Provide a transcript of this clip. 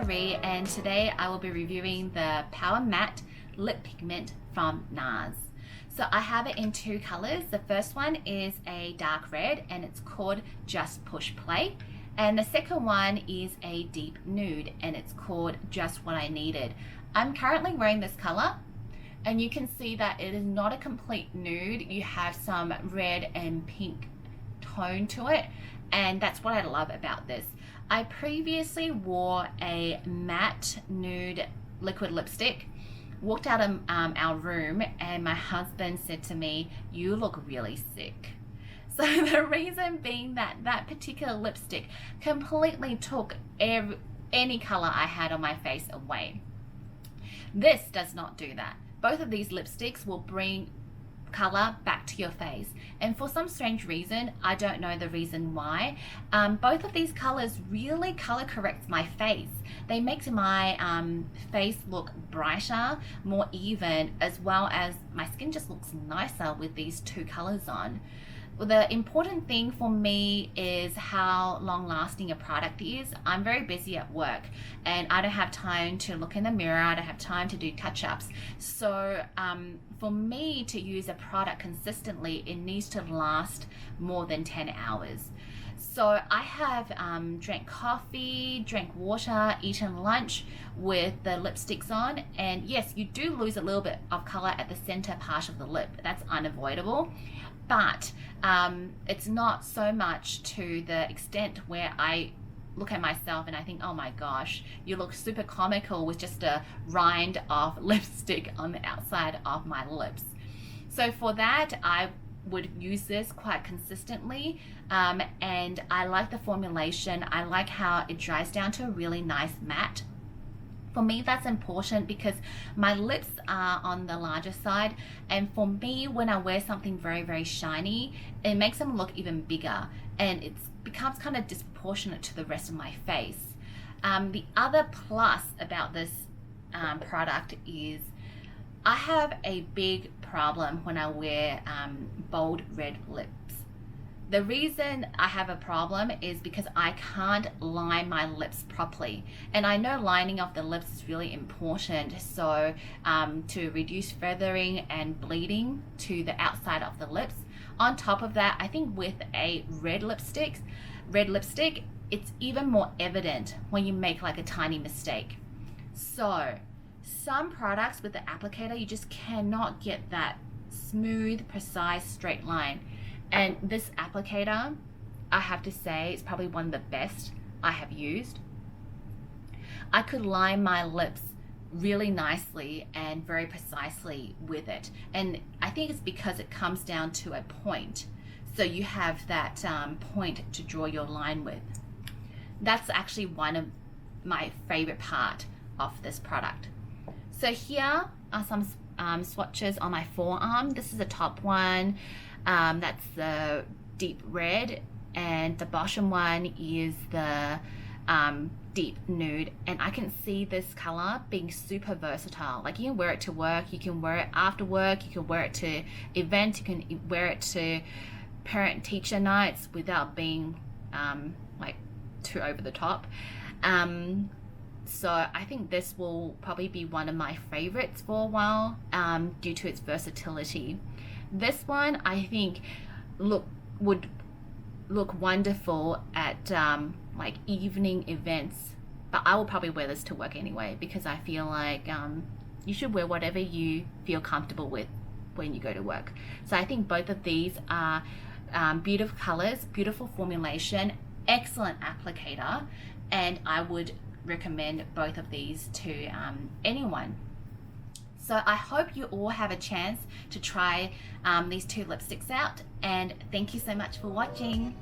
Marie, and today I will be reviewing the Power Matte Lip Pigment from NARS. So I have it in two colors. The first one is a dark red and it's called Just Push Play. And the second one is a deep nude and it's called Just What I Needed. I'm currently wearing this color and you can see that it is not a complete nude. You have some red and pink tone to it, and that's what I love about this. I previously wore a matte nude liquid lipstick, walked out of our room, and my husband said to me, "You look really sick." So the reason being that that particular lipstick completely took any color I had on my face away. This does not do that. Both of these lipsticks will bring color back to your face, and for some strange reason, I don't know the reason why, both of these colors really color correct my face. They make my face look brighter, more even, as well as my skin just looks nicer with these two colors on. Well, the important thing for me is how long lasting a product is. I'm very busy at work and I don't have time to look in the mirror. I don't have time to do touch-ups. So for me to use a product consistently, it needs to last more than 10 hours. So I have drank coffee, drank water, eaten lunch with the lipsticks on, and yes, you do lose a little bit of color at the center part of the lip. That's unavoidable. But it's not so much to the extent where I look at myself and I think, oh my gosh, you look super comical with just a rind of lipstick on the outside of my lips. So for that, I would use this quite consistently, and I like the formulation. I like how it dries down to a really nice matte. For me, that's important because my lips are on the larger side, and for me, when I wear something very, very shiny, it makes them look even bigger and it becomes kind of disproportionate to the rest of my face. The other plus about this product is I have a big problem when I wear bold red lips. The reason I have a problem is because I can't line my lips properly. And I know lining of the lips is really important, so to reduce feathering and bleeding to the outside of the lips. On top of that, I think with a red lipstick, it's even more evident when you make like a tiny mistake. So some products with the applicator, you just cannot get that smooth, precise, straight line. And this applicator, I have to say, is probably one of the best I have used. I could line my lips really nicely and very precisely with it. And I think it's because it comes down to a point. So you have that point to draw your line with. That's actually one of my favorite part of this product. So here are some swatches on my forearm. This is the top one. That's the deep red, and the bottom one is the deep nude, and I can see this color being super versatile. Like, you can wear it to work, you can wear it after work, you can wear it to events, you can wear it to parent-teacher nights without being like too over the top. So I think this will probably be one of my favorites for a while due to its versatility. This one I think would look wonderful at like evening events, but I will probably wear this to work anyway because I feel like you should wear whatever you feel comfortable with when you go to work. So I think both of these are beautiful colors, beautiful formulation, excellent applicator, and I would recommend both of these to anyone. So I hope you all have a chance to try these two lipsticks out, and thank you so much for watching.